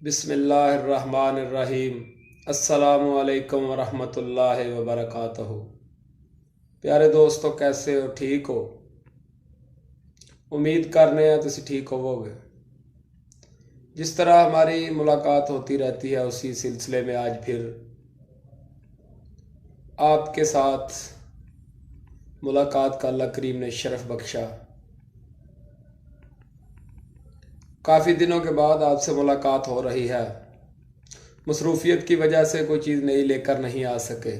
बिस्मिल्लाहिर्रहमानिर्रहीम। अस्सलामु अलैकुम वरहमतुल्लाहि वबरकातुहू। प्यारे दोस्तों, कैसे हो? ठीक हो? उम्मीद करने हैं तुसी ठीक होवोगे। जिस तरह हमारी मुलाकात होती रहती है उसी सिलसिले में आज फिर आपके साथ मुलाकात का अल्लाह करीम ने शरफ बख्शा। काफ़ी दिनों के बाद आपसे मुलाकात हो रही है। मसरूफियत की वजह से कोई चीज़ नई लेकर नहीं आ सके।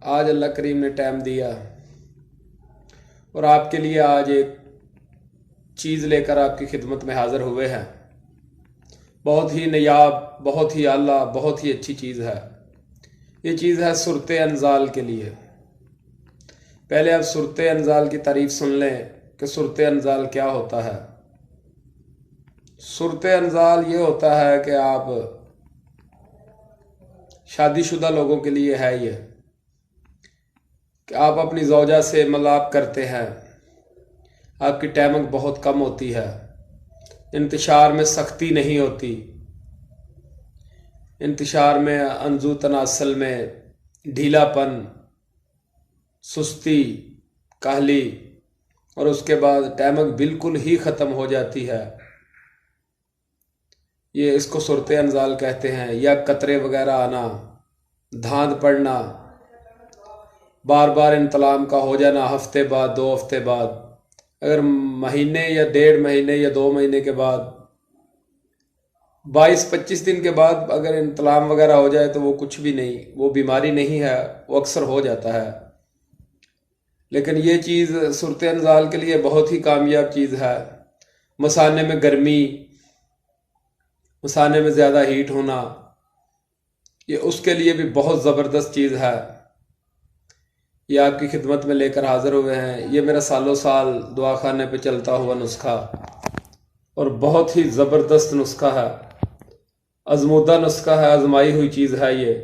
आज अल्लाह करीम ने टाइम दिया और आपके लिए आज एक चीज़ लेकर आपकी खिदमत में हाज़िर हुए हैं। बहुत ही नायाब, बहुत ही आला, बहुत ही अच्छी चीज़ है। ये चीज़ है सूरत अंजाल के लिए। पहले आप सूरत अंजाल की तारीफ सुन लें कि सूरत अंजाल क्या होता है। सूरत अंजाल ये होता है कि आप शादीशुदा लोगों के लिए है ये कि आप अपनी ज़ौजा से मिलाप करते हैं। आपकी टाइमिंग बहुत कम होती है। इंतशार में सख्ती नहीं होती। इंतशार में अंजू तनासल में ढीलापन, सुस्ती, काहली, और उसके बाद टाइमिंग बिल्कुल ही ख़त्म हो जाती है। ये इसको सूरत अंजाल कहते हैं। या कतरे वगैरह आना, धांध पड़ना, बार बार इंतलाम का हो जाना, हफ्ते बाद, 2 हफ्ते बाद, अगर महीने या 1.5 महीने या 2 महीने के बाद, 22-25 दिन के बाद अगर इंतलाम वगैरह हो जाए तो वो कुछ भी नहीं, वो बीमारी नहीं है, वो अक्सर हो जाता है। लेकिन ये चीज़ सूरत अंजाल के लिए बहुत ही कामयाब चीज़ है। मसाने में गर्मी, मसाने में ज़्यादा हीट होना, ये उसके लिए भी बहुत ज़बरदस्त चीज़ है। ये आपकी खिदमत में लेकर हाज़िर हुए हैं। ये मेरा सालों साल दुआ खाने पे चलता हुआ नुस्खा और बहुत ही ज़बरदस्त नुस्खा है। आज़मूदा नुस्खा है, आजमाई हुई चीज़ है ये।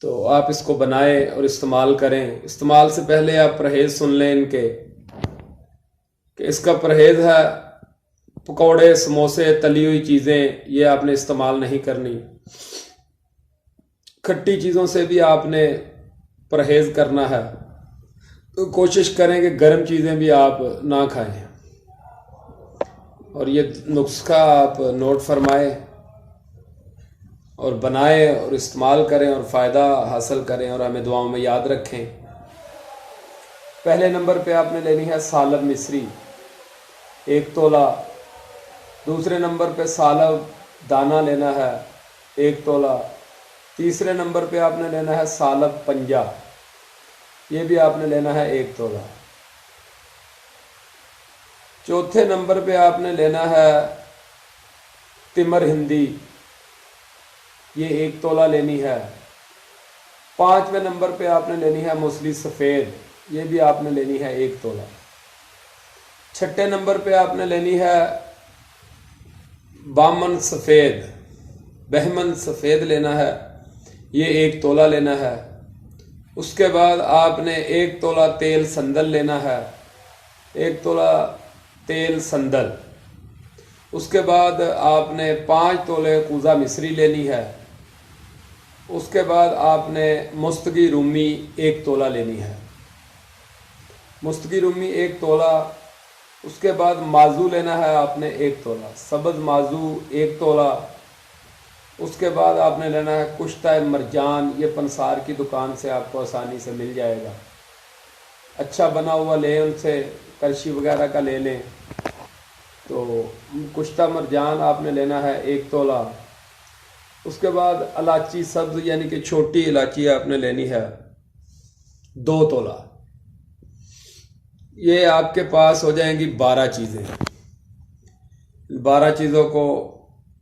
तो आप इसको बनाएं और इस्तेमाल करें। इस्तेमाल से पहले आप परहेज़ सुन लें इनके कि इसका परहेज़ है पकौड़े, समोसे, तली हुई चीज़ें ये आपने इस्तेमाल नहीं करनी। खट्टी चीज़ों से भी आपने परहेज़ करना है। तो कोशिश करें कि गर्म चीज़ें भी आप ना खाएं। और ये नुस्खा आप नोट फरमाएं और बनाएं और इस्तेमाल करें और फ़ायदा हासिल करें और हमें दुआओं में याद रखें। पहले नंबर पे आपने लेनी है सालब मिस्री 1 तोला। दूसरे नंबर पे सालब दाना लेना है 1 तोला। तीसरे नंबर पे आपने लेना है सालब पंजा, ये भी आपने लेना है 1 तोला। चौथे नंबर पे आपने लेना है तिमर हिंदी, ये 1 तोला लेनी है। 5वें नंबर पे आपने लेनी है मूसली सफ़ेद, ये भी आपने लेनी है 1 तोला। 6ठे नंबर पे आपने लेनी है बामन सफ़ेद, बहमन सफ़ेद लेना है, ये 1 तोला लेना है। उसके बाद आपने 1 तोला तेल संदल लेना है, 1 तोला तेल संदल। उसके बाद आपने 5 तोले कूज़ा मिस्री लेनी है। उसके बाद आपने मुस्तगी रूमी 1 तोला लेनी है, मुस्तगी रूमी 1 तोला। उसके बाद माजू लेना है आपने 1 तोला, सब्ज़ माजू 1 तोला। उसके बाद आपने लेना है कुश्ता मरजान, ये पंसार की दुकान से आपको आसानी से मिल जाएगा। अच्छा बना हुआ लें, उनसे करशी वगैरह का ले लें। तो कुश्ता मरजान आपने लेना है 1 तोला। उसके बाद इलायची सब्ज़ यानी कि छोटी इलायची आपने लेनी है 2 तोला। ये आपके पास हो जाएंगी 12 चीज़ें। 12 चीज़ों को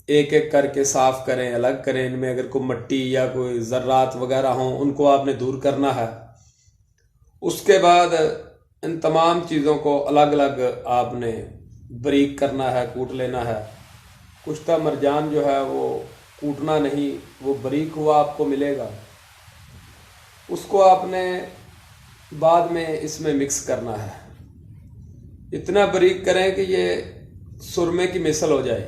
एक एक करके साफ़ करें, अलग करें। इनमें अगर कोई मिट्टी या कोई ज़र्रात वगैरह हों उनको आपने दूर करना है। उसके बाद इन तमाम चीज़ों को अलग अलग आपने बारीक करना है, कूट लेना है। कुश्ता मरजान जो है वो कूटना नहीं, वो बारीक हुआ आपको मिलेगा। उसको आपने बाद में इसमें मिक्स करना है। इतना बारीक करें कि ये सुरमे की मिसल हो जाए।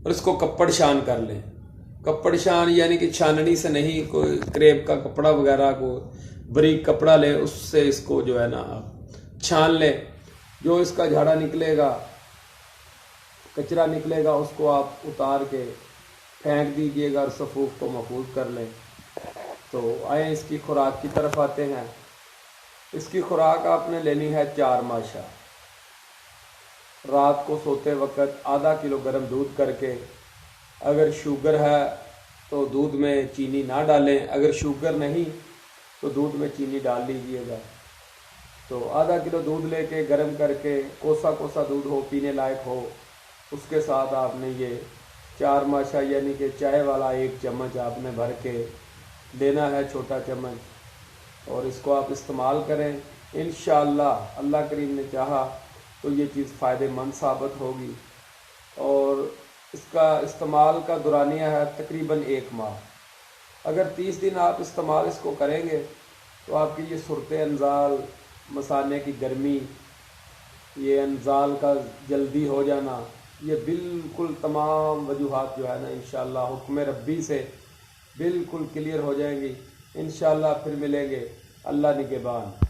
और इसको कपड़ शान कर लें। कपड़ शान यानी कि छाननी से नहीं, कोई क्रेप का कपड़ा वगैरह को बारीक कपड़ा ले, उससे इसको जो है ना आप छान लें। जो इसका झाड़ा निकलेगा, कचरा निकलेगा, उसको आप उतार के फेंक दीजिएगा और सफूफ को महफूज कर लें। तो आए इसकी खुराक की तरफ आते हैं। इसकी खुराक आपने लेनी है 4 माशा। रात को सोते वक्त आधा किलो गर्म दूध करके, अगर शुगर है तो दूध में चीनी ना डालें, अगर शुगर नहीं तो दूध में चीनी डाल लीजिएगा। तो आधा किलो दूध लेके गर्म करके, कोसा कोसा दूध हो, पीने लायक हो, उसके साथ आपने ये 4 माशा यानी कि चाय वाला 1 चम्मच आपने भर के लेना है, छोटा चम्मच। और इसको आप इस्तेमाल करें। इंशाअल्लाह अल्लाह करीम ने चाहा तो ये चीज़ फ़ायदेमंद साबित होगी। और इसका इस्तेमाल का दुरानिया है तकरीबन 1 माह। अगर 30 दिन आप इस्तेमाल इसको करेंगे तो आपकी ये सूरत अंजाल, मसाने की गर्मी, ये अंजाल का जल्दी हो जाना, ये बिल्कुल तमाम वजूहात जो है ना इंशाअल्लाह हुक्म रब्बी से बिल्कुल क्लियर हो जाएंगी। इंशाअल्लाह फिर मिलेंगे। अल्लाह निगहबान।